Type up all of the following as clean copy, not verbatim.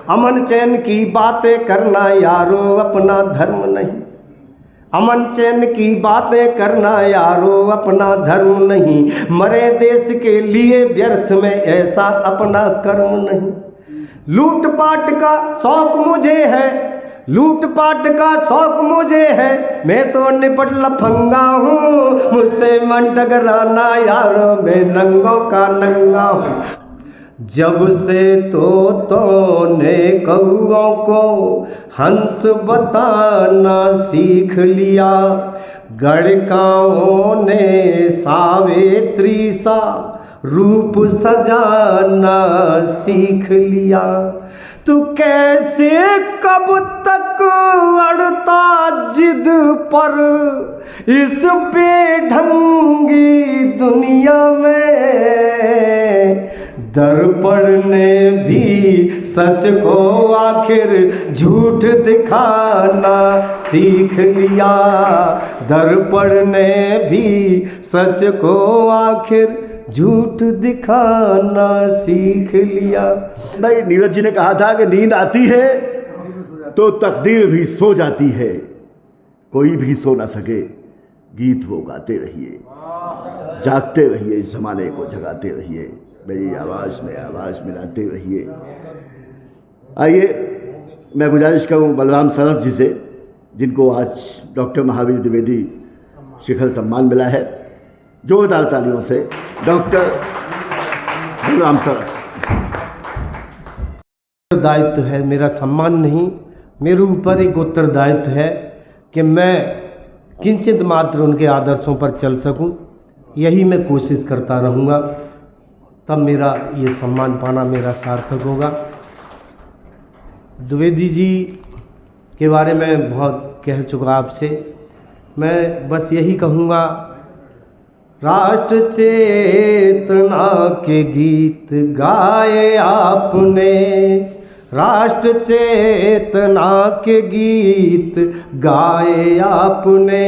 अमन चैन की बातें करना यारो अपना धर्म नहीं, अमन चैन की बातें करना यारो अपना धर्म नहीं, मरे देश के लिए व्यर्थ में ऐसा अपना कर्म नहीं। लूट पाट का शौक मुझे है, लूट पाट का शौक मुझे है, मैं तो निपट लफंगा हूँ, मुझसे मन टकराना यारो मैं नंगों का नंगा हूँ। जब से तोतों ने कौओं को हंस बताना सीख लिया, गड़काओं ने सावित्री सा रूप सजाना सीख लिया। तू कैसे कब तक अड़ता जिद पर इस बेढंगी दुनिया में, दर्पण ने भी सच को आखिर झूठ दिखाना सीख लिया, दर्पण ने भी सच को आखिर झूठ दिखाना सीख लिया। नहीं, नीरज जी ने कहा था कि नींद आती है तो तकदीर भी सो जाती है, कोई भी सो ना सके गीत वो गाते रहिए, जागते रहिए, इस जमाने को जगाते रहिए, मेरी आवाज़ में आवाज़ मिलाते रहिए। आइए मैं गुजारिश करूं बलराम सरस जी से, जिनको आज डॉक्टर महावीर द्विवेदी शिखर सम्मान मिला है, जोरदार तालियों से डॉक्टर बलराम सरस। दायित्व है, मेरा सम्मान नहीं, मेरे ऊपर एक उत्तरदायित्व है कि मैं किंचित मात्र उनके आदर्शों पर चल सकूं, यही मैं कोशिश करता रहूँगा, तब मेरा ये सम्मान पाना मेरा सार्थक होगा। द्विवेदी जी के बारे में बहुत कह चुका आपसे, मैं बस यही कहूँगा, राष्ट्र चेतना के गीत गाए आपने, राष्ट्र चेतना के गीत गाए आपने,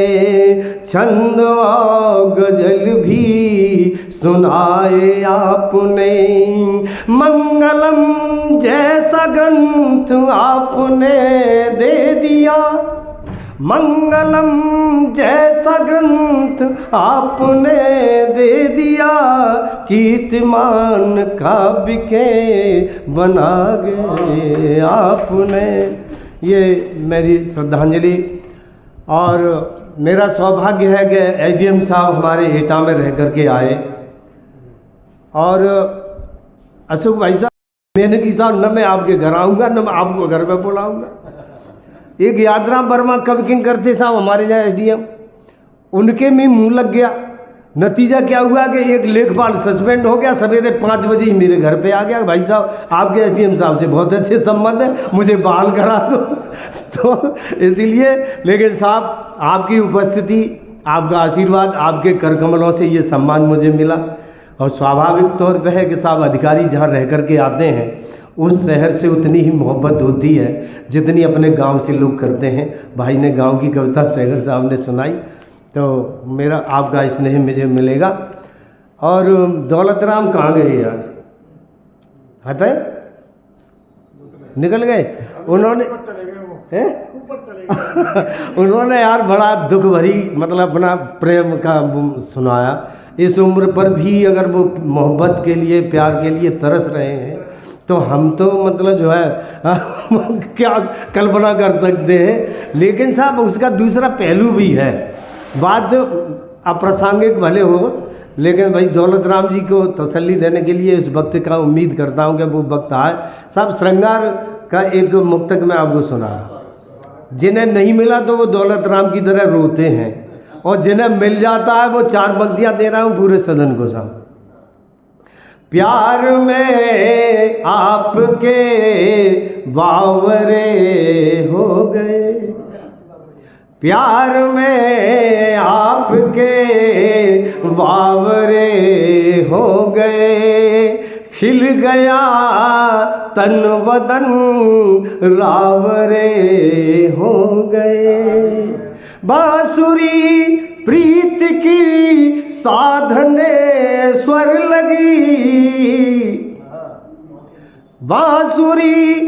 छंद और गजल भी सुनाए आपने, मंगलम जैसा ग्रंथ आपने दे दिया, मंगलम जैसा ग्रंथ आपने दे दिया, कीर्तिमान काव्य के बना गए आपने। ये मेरी श्रद्धांजलि। और मेरा सौभाग्य है कि एसडीएम साहब हमारे एटा में रह कर के आए, और अशोक भाई साहब मैंने कि साहब न मैं आपके घर आऊँगा न मैं आपको घर पे बुलाऊँगा। एक यादराम वर्मा कब किंग करते साहब हमारे यहाँ एसडीएम, उनके में मुंह लग गया। नतीजा क्या हुआ कि एक लेखपाल सस्पेंड हो गया, सवेरे 5 बजे ही मेरे घर पे आ गया, भाई साहब आपके एसडीएम साहब से बहुत अच्छे संबंध है, मुझे बहाल करा दो। तो इसीलिए, लेकिन साहब आपकी उपस्थिति, आपका आशीर्वाद, आपके कर कमलों से ये सम्मान मुझे मिला। और स्वाभाविक तौर पर है कि साहब अधिकारी जहाँ रह कर के आते हैं उस शहर से उतनी ही मोहब्बत होती है जितनी अपने गांव से लोग करते हैं। भाई ने गांव की कविता सहगल साहब ने सुनाई, तो मेरा आपका स्नेह मुझे मिलेगा। और दौलत राम कहाँ गए यार, हते निकल गए उन्होंने उन्होंने यार बड़ा दुख भरी मतलब अपना प्रेम का सुनाया। इस उम्र पर भी अगर वो मोहब्बत के लिए, प्यार के लिए तरस रहे हैं, तो हम तो मतलब जो है क्या कल्पना कर सकते हैं। लेकिन साहब उसका दूसरा पहलू भी है, बात अप्रासंगिक भले हो, लेकिन भाई दौलत राम जी को तसल्ली देने के लिए इस वक्त का उम्मीद करता हूँ कि वो वक्त आए। साहब श्रृंगार का एक मुक्तक मैं आपको सुना, जिन्हें नहीं मिला तो वो दौलत राम की तरह रोते हैं, और जिन्हें मिल जाता है वो 4 पंक्तियाँ दे रहा हूँ पूरे सदन को साहब। प्यार में आपके बावरे हो गए, प्यार में आपके बावरे हो गए, खिल गया तन बदन रावरे हो गए, बांसुरी प्रीत की साधने स्वर लगी, बांसुरी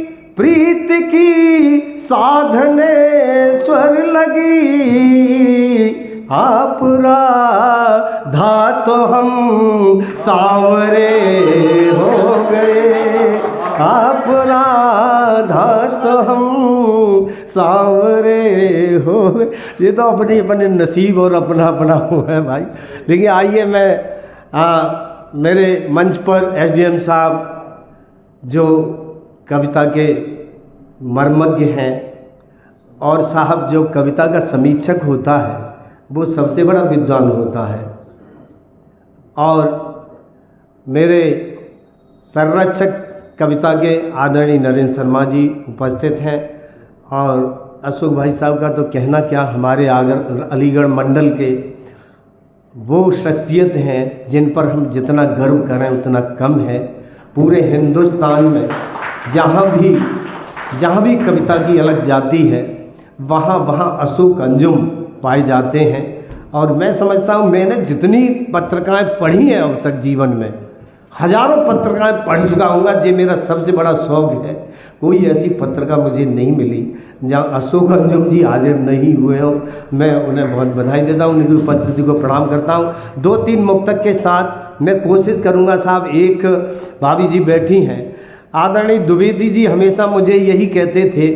साधने स्वर लगी, आप राधा तो हम सांवरे हो गए, आप राधा तो हम सांवरे हो गए। ये तो अपने अपने नसीब और अपना अपना हुआ है भाई। देखिए आइए मैं मेरे मंच पर एसडीएम साहब जो कविता के मर्मज्ञ हैं और साहब जो कविता का समीक्षक होता है वो सबसे बड़ा विद्वान होता है, और मेरे संरक्षक कविता के आदरणीय नरेंद्र शर्मा जी उपस्थित हैं, और अशोक भाई साहब का तो कहना क्या, हमारे अलीगढ़ मंडल के वो शख्सियत हैं जिन पर हम जितना गर्व करें उतना कम है। पूरे हिंदुस्तान में जहाँ भी कविता की अलग जाती है वहाँ अशोक अंजुम पाए जाते हैं। और मैं समझता हूँ मैंने जितनी पत्रिकाएं पढ़ी हैं अब तक जीवन में, हजारों पत्रिकाएं पढ़ चुका हूँगा, ये मेरा सबसे बड़ा शौक़ है। कोई ऐसी पत्रिका मुझे नहीं मिली जहाँ अशोक अंजुम जी हाजिर नहीं हुए हों। मैं उन्हें बहुत बधाई देता हूँ, उनकी उपस्थिति को प्रणाम करता हूँ। 2-3 मुक्तक के साथ मैं कोशिश करूँगा साहब। एक भाभी जी बैठी हैं, आदरणीय द्विवेदी जी हमेशा मुझे यही कहते थे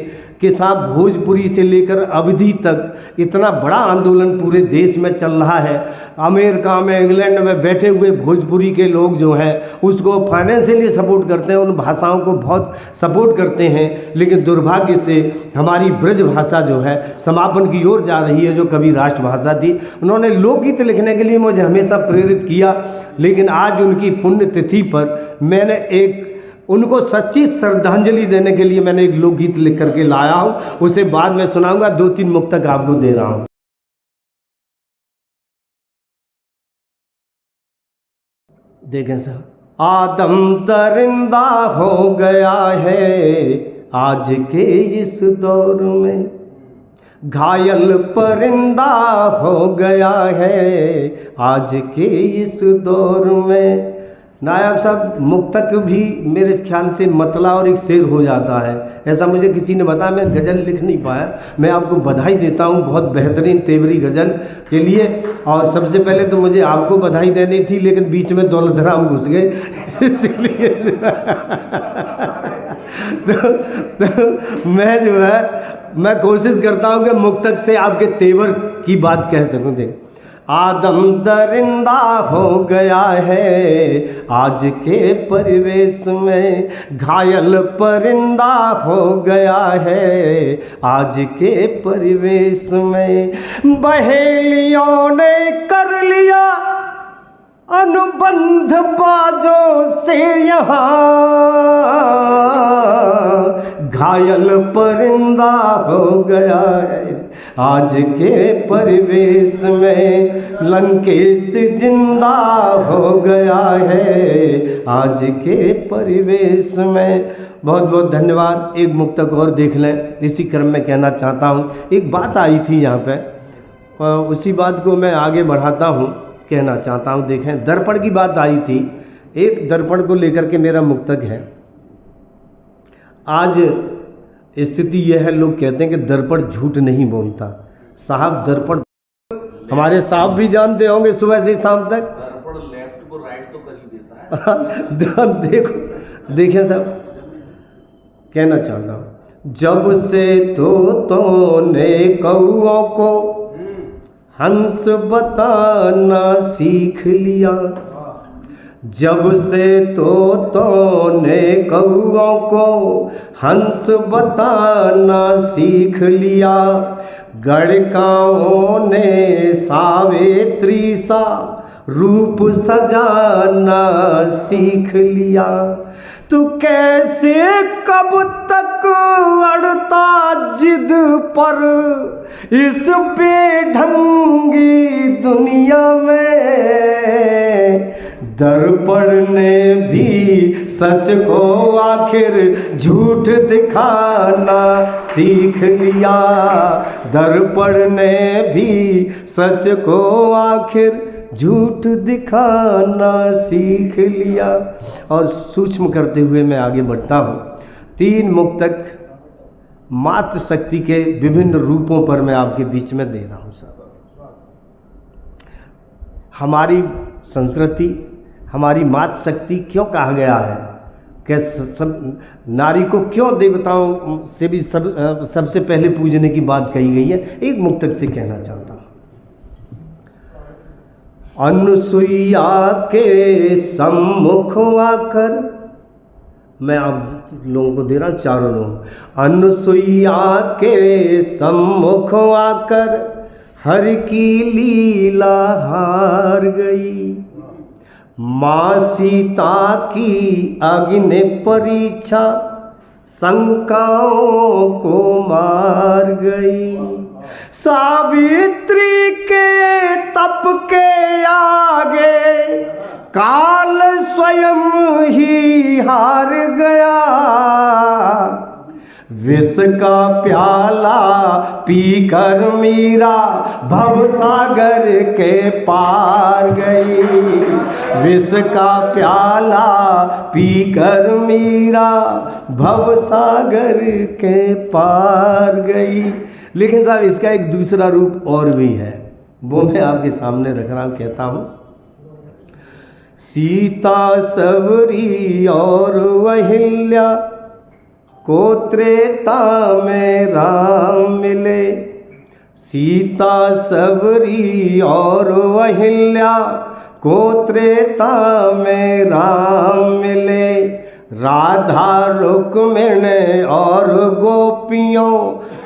कि साहब भोजपुरी से लेकर अवधि तक इतना बड़ा आंदोलन पूरे देश में चल रहा है, अमेरिका में इंग्लैंड में बैठे हुए भोजपुरी के लोग जो हैं उसको फाइनेंशियली सपोर्ट करते हैं, उन भाषाओं को बहुत सपोर्ट करते हैं, लेकिन दुर्भाग्य से हमारी ब्रज भाषा जो है समापन की ओर जा रही है, जो कभी राष्ट्रभाषा थी। उन्होंने लोकगीत लिखने के लिए मुझे हमेशा प्रेरित किया, लेकिन आज उनकी पुण्यतिथि पर मैंने उनको सच्ची श्रद्धांजलि देने के लिए मैंने एक लोकगीत लिख करके लाया हूँ, उसे बाद में सुनाऊंगा। 2-3 मुक्तक आपको दे रहा हूँ। देखें साहब, आदम दरिंदा हो गया है आज के इस दौर में, घायल परिंदा हो गया है आज के इस दौर में। नायब साहब मुक्तक भी मेरे ख्याल से मतला और एक शेर हो जाता है, ऐसा मुझे किसी ने बताया। मैं गज़ल लिख नहीं पाया, मैं आपको बधाई देता हूँ बहुत बेहतरीन तेवरी गज़ल के लिए। और सबसे पहले तो मुझे आपको बधाई देनी थी, लेकिन बीच में दौलत राम घुस गए इसलिए तो मैं जो है मैं कोशिश करता हूँ कि मुक्तक से आपके तेवर की बात कह सकूँ। देख, आदम दरिंदा हो गया है आज के परिवेश में, घायल परिंदा हो गया है आज के परिवेश में। बहेलियों ने कर लिया अनुबंध बाजों से यहाँ, घायल परिंदा हो गया है आज के परिवेश में, लंकेश जिंदा हो गया है आज के परिवेश में। बहुत बहुत धन्यवाद। एक मुक्तक और देख लें, इसी क्रम में कहना चाहता हूँ। एक बात आई थी यहाँ पे, उसी बात को मैं आगे बढ़ाता हूँ, कहना चाहता हूँ। देखें, दर्पण की बात आई थी, एक दर्पण को लेकर के मेरा मुक्तक है। आज स्थिति यह है, लोग कहते हैं कि दर्पण झूठ नहीं बोलता। साहब दर्पण हमारे साहब भी जानते होंगे सुबह से शाम तक दर्पण लेफ्ट को राइट तो कर ही देता है। देखो देखें साहब, कहना चाहता हूँ, जब से तोने कौओं को हंस बताना सीख लिया, जब से तोने कौओं को हंस बताना सीख लिया, गणकाओं ने सावित्री सा रूप सजाना सीख लिया। तू कैसे कब तक अड़ता जिद पर इस बेढंगी दुनिया में, दर्पण ने भी सच को आखिर झूठ दिखाना सीख लिया, दर्पण ने भी सच को आखिर झूठ दिखाना सीख लिया। और सूक्ष्म करते हुए मैं आगे बढ़ता हूँ। 3 मुक्तक मातृशक्ति के विभिन्न रूपों पर मैं आपके बीच में दे रहा हूँ साहब। हमारी संस्कृति, हमारी मातृशक्ति क्यों कहा गया है कि नारी को क्यों देवताओं से भी सबसे पहले पूजने की बात कही गई है, एक मुक्तक से कहना चाहता हूँ। अनुसुईया के सम्मुख आकर, मैं आप लोगों को दे रहा हूँ, चारों लोग। अनुसुईया के सम्मुख आकर हर की लीला हार गई, माँ सीता की अग्नि परीक्षा शंकाओं को मार गई। सावित्री के तप के आगे काल स्वयं ही हार गया, विष का प्याला पीकर मीरा भवसागर के पार गई। विष का प्याला पीकर मीरा भवसागर के पार गई। लेकिन साहब इसका एक दूसरा रूप और भी है, वो मैं आपके सामने रख रहा हूँ, कहता हूँ। सीता सबरी और अहिल्या को त्रेता में राम मिले, सीता सबरी और अहिल्या को त्रेता में राम मिले, राधा रुक्मिणी और गोपियों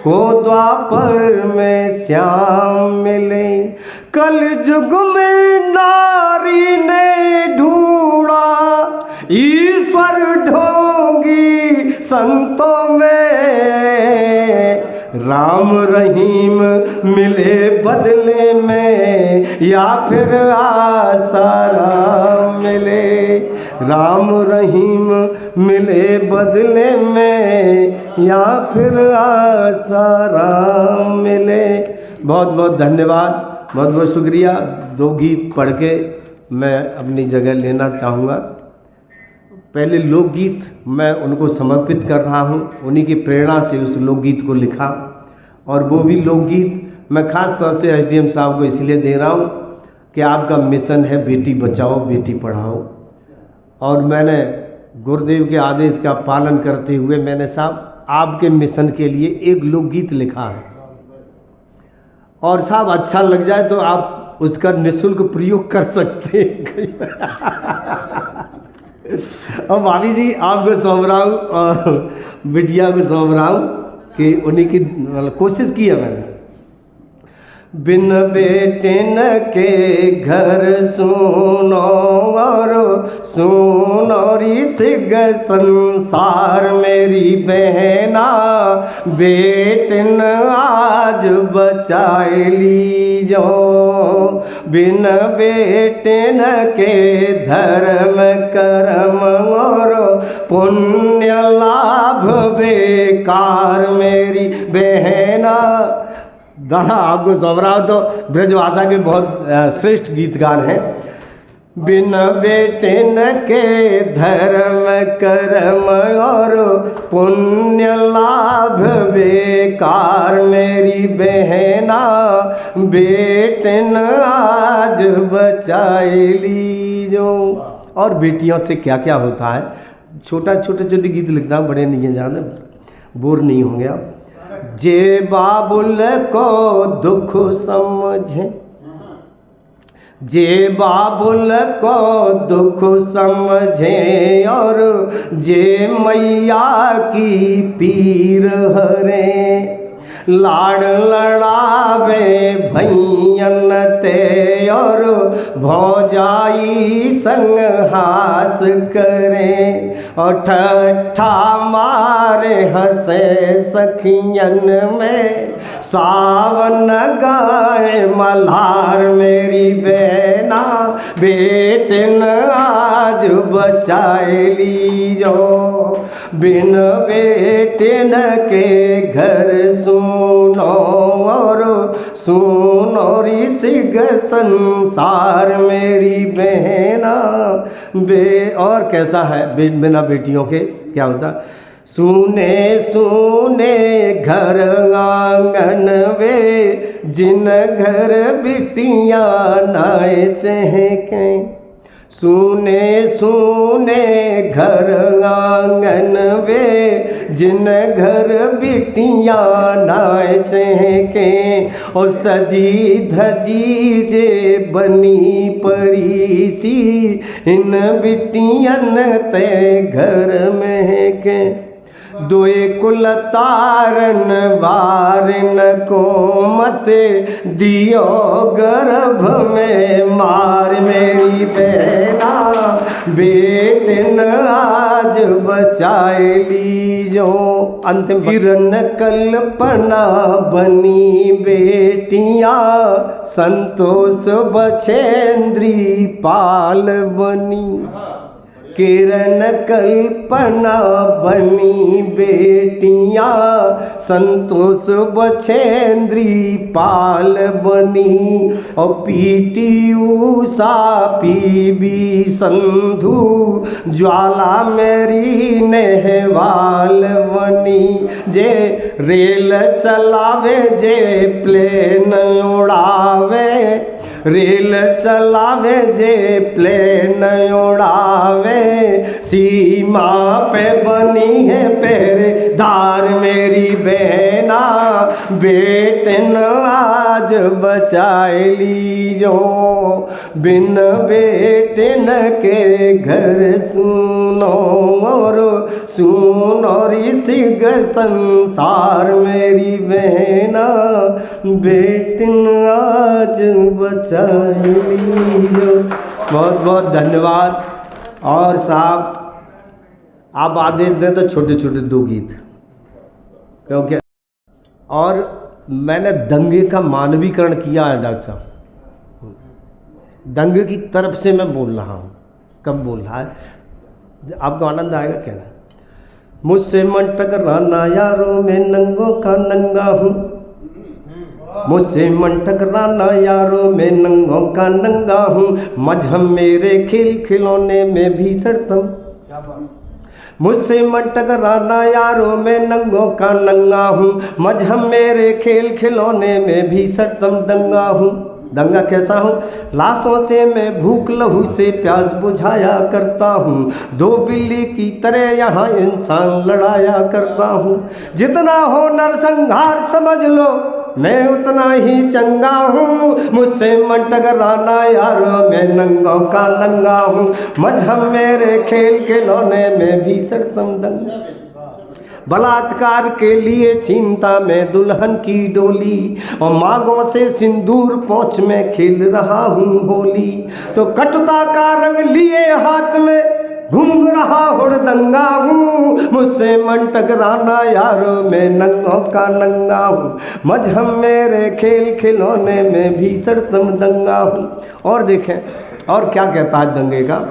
को द्वापर में श्याम मिले। कल युग में नारी ने ढूंढा ईश्वर ढोंगी संतों में, राम रहीम मिले बदले में या फिर आसाराम मिले। राम रहीम मिले बदले में या फिर आसाराम मिले। बहुत बहुत धन्यवाद, बहुत बहुत शुक्रिया। दो गीत पढ़ के मैं अपनी जगह लेना चाहूँगा। पहले लोकगीत मैं उनको समर्पित कर रहा हूँ, उन्हीं की प्रेरणा से उस लोकगीत को लिखा, और वो भी लोकगीत मैं ख़ास तौर से एसडीएम साहब को इसलिए दे रहा हूँ कि आपका मिशन है बेटी बचाओ बेटी पढ़ाओ, और मैंने गुरुदेव के आदेश का पालन करते हुए मैंने साहब आपके मिशन के लिए एक लोकगीत लिखा है, और साहब अच्छा लग जाए तो आप उसका निःशुल्क प्रयोग कर सकते हैं। और भाभी जी आपको सौंप रहा हूँ और बिटिया को सौंप रहा हूँ कि उन्हीं की कोशिश की है मैंने। बिन बेटिन के घर सुनो और सुनोरी सिग संसार, मेरी बहना बेटिन आज बचाए लीजो। बिन बेटिन के धर्म कर्म और पुण्य लाभ बेकार, मेरी बहना। दादा आपको सौंपराव तो ब्रजभाषा के बहुत श्रेष्ठ गीतकार हैं। बिन बेटिन के धर्म कर्म और पुण्य लाभ बेकार, मेरी बहना बेटिन आज बचाए लीजो। और बेटियों से क्या क्या होता है, छोटे छोटे गीत लिखता हूँ, बड़े नहीं है, ज़्यादा बोर नहीं होंगे आप। जे बाबुल को दुख समझे, जे बाबुल को दुख समझे और जे मैया की पीर हरे, लाड़ लड़ावे भैयन ते और भौजाई संग हास करे, और ठट्ठा मारे हंसे सखियन में सावन गाए मल्हार, मेरी बहना बेटिन आज बचाए लीजो। बिन बेटिन के घर सुनो और सुनो ऋषिग संसार, मेरी बहना और कैसा है बिना बेटियों के क्या होता। सुने सुने घर आंगन वे, जिन घर बिटियां नाए चहके। सुने सुने घर आंगन वे, जिन घर बिटियां नाए चहके। और सजी धजी जे बनी परी सी, इन बिटियन ते घर महके। दोए कुल तारन वारन को मत दियो गर्भ में मार। मेरी बहना बेटन आज बचाए लीजो। अंतिम किरण कल्पना बनी बेटियां, संतोष बछेंद्री पाल बनी। किरण कल्पना बनी बेटियां, संतोष बछेंद्री पाल बनी। और पीटी उषा पीबी संधू, ज्वाला मेरी नेहवाल बनी। जे रेल चलावे जे प्लेन उड़ावे, रेल चलावे जे प्लेन उड़ावे। सीमा पे बनी है पहरेदार मेरी बहना, बेटन आज बचाए लीजो। बिन बेटन के घर सुनो और सुनो ऋषिग संसार मेरी बहना, बेटन आज बचाए लीजो। बहुत बहुत धन्यवाद। और साहब आप आदेश दें तो छोटे छोटे 2 गीत, क्योंकि और मैंने दंगे का मानवीकरण किया है डॉक्टर साहब। दंगे की तरफ से मैं बोल रहा हूँ। कब बोल रहा है आपको आनंद आएगा क्या ना। मुझसे मन टकराना यारों में नंगों का नंगा हूँ, मुझसे मन टकराना यारों में नंगों का नंगा हूँ। मजहब मेरे खेल खिलौने में भी सड़तम। मुझसे मन टकराना यारों में नंगों का नंगा हूँ, मजहब मेरे खेल खिलौने में भी सड़तम दंगा हूँ। दंगा कैसा हूँ? लाशों से मैं भूख लहू से प्यास बुझाया करता हूँ, 2 बिल्ली की तरह यहाँ इंसान लड़ाया करता हूँ। जितना हो नरसंहार समझ लो मैं उतना ही चंगा हूँ, मुझसे मन टकराना यारों मैं नंगों का नंगा हूँ। मजहब मेरे खेल खिलौने में भी सड़तम दंगा। बलात्कार के लिए छीनता मैं दुल्हन की डोली, और मांगों से सिंदूर पोंछ में खेल रहा हूँ होली। तो कटुता का रंग लिए हाथ में घूम रहा हुड़दंगा हूँ, मुझसे मन टकराना यारों मैं नंगों का नंगा हूँ। मजहब मेरे खेल खिलौने में भी सड़तम दंगा हूँ। और देखें और क्या कहता है दंगे का।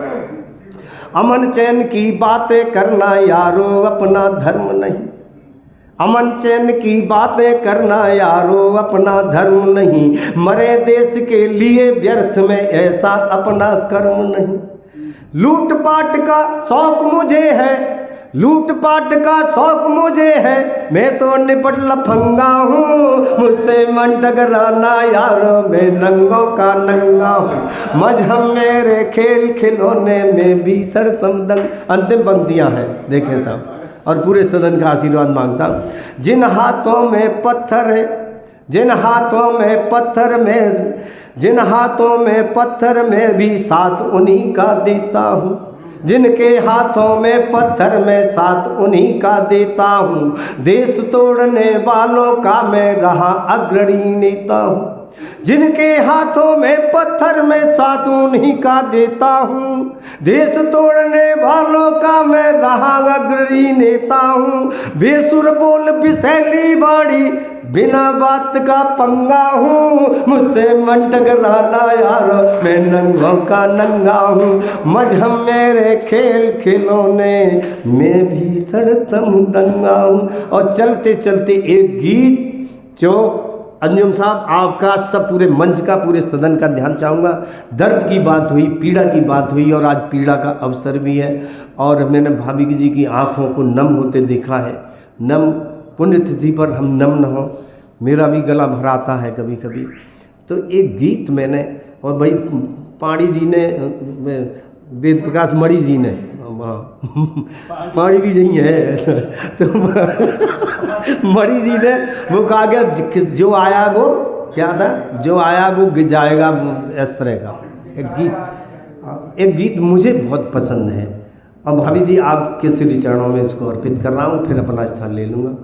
अमन चैन की बातें करना यारों अपना धर्म नहीं, अमन चैन की बातें करना यारों अपना धर्म नहीं। मरे देश के लिए व्यर्थ में ऐसा अपना कर्म नहीं। लूटपाट का शौक मुझे है, लूटपाट का शौक मुझे है, मैं तो निपट लफंगा हूँ। मुझसे मन टकराना यारों मैं नंगों का नंगा हूँ। मजहब मेरे खेल खिलौने में भी सड़तम दंग। अंतिम पंक्तियाँ हैं देखें साहब, और पूरे सदन का आशीर्वाद मांगता हूँ। जिन हाथों में पत्थर है, जिन हाथों में पत्थर में, जिन हाथों में पत्थर में भी साथ उन्हीं का देता हूँ। जिनके हाथों में पत्थर में साथ उन्हीं का देता हूँ। देश तोड़ने वालों का मैं रहा अग्रणी नेता हूँ। जिनके हाथों में पत्थर में साथ उन्हीं का देता हूँ। देश तोड़ने वालों का मैं रहा अग्रणी नेता हूँ। बेसुर बोल बिसैली बाड़ी बिना बात का पंगा हूँ। मुझसे मन टकराना यारो मैं नंगों का नंगा हूँ। मजहब मेरे खेल खिलौने में भी सड़तम दंगा हूँ। और चलते चलते एक गीत जो अंजुम साहब, आपका सब पूरे मंच का, पूरे सदन का ध्यान चाहूँगा। दर्द की बात हुई, पीड़ा की बात हुई, और आज पीड़ा का अवसर भी है, और मैंने भाभी जी की आंखों को नम होते देखा है। नम, पुण्यतिथि पर हम नम न हो, मेरा भी गला भराता है कभी कभी। तो एक गीत मैंने, और भाई पाड़ी जी ने, वेद प्रकाश मणि जी ने, पाड़ी भी नहीं है तो मणि जी ने वो कहा गया, जो आया वो क्या था, जो आया वो जाएगा, इस तरह का एक गीत मुझे बहुत पसंद है। अब भाभी जी आपके श्री चरणों में इसको अर्पित कर रहा हूँ, फिर अपना स्थान ले लूँगा।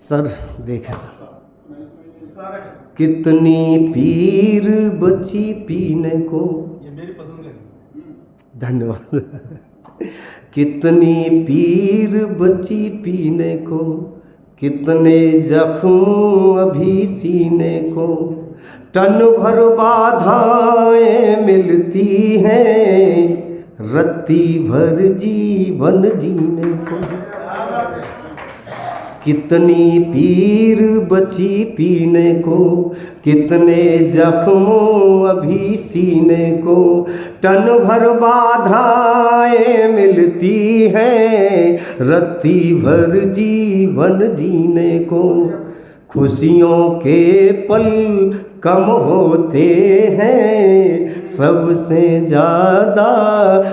सर देखें सर, कितनी पीर बची पीने को, ये मेरी पसंद है, धन्यवाद। कितनी पीर बची पीने को, कितने जख्म अभी सीने को, टन भर बाधाएं मिलती हैं, रत्ती भर जीवन जीने को। कितनी पीर बची पीने को, कितने जख्म अभी सीने को, टन भर बाधाएं मिलती हैं, रत्ती भर जीवन जीने को। खुशियों के पल कम होते हैं, सबसे ज़्यादा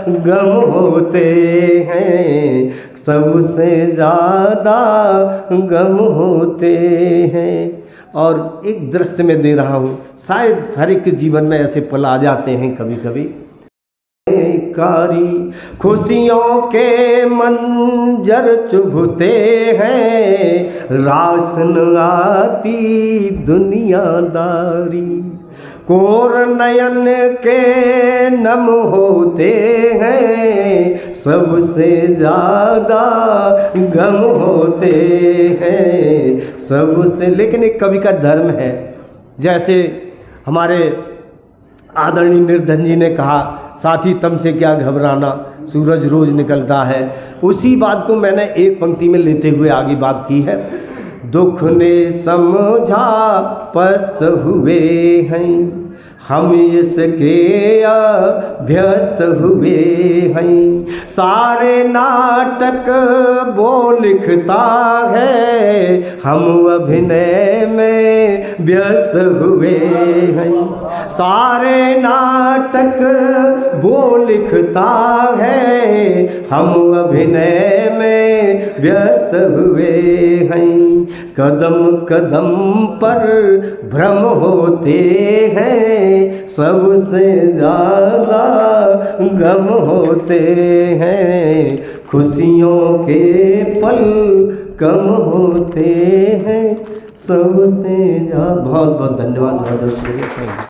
गम होते हैं, सबसे ज़्यादा गम होते हैं। और एक दृश्य में दे रहा हूँ, शायद हर एक के जीवन में ऐसे पल आ जाते हैं कभी कभी। कारी खुशियों के मंजर चुभते हैं, रास न आती दुनियादारी, कोर नयन के नम होते हैं, सबसे ज़्यादा गम होते हैं, सबसे। लेकिन एक कवि का धर्म है, जैसे हमारे आदरणीय निर्धन जी ने कहा, साथी तुमसे क्या घबराना, सूरज रोज निकलता है। उसी बात को मैंने एक पंक्ति में लेते हुए आगे बात की है। दुख ने समझा पस्त हुए हैं, हम इसके अभ्यस्त हुए हैं, सारे नाटक वो लिखता है, हम अभिनय में व्यस्त हुए हैं, सारे नाटक वो लिखता है, हम अभिनय में व्यस्त हुए हैं, कदम कदम पर भ्रम होते हैं, सबसे ज़्यादा गम होते हैं, खुशियों के पल कम होते हैं, सबसे ज़्यादा। बहुत बहुत धन्यवाद।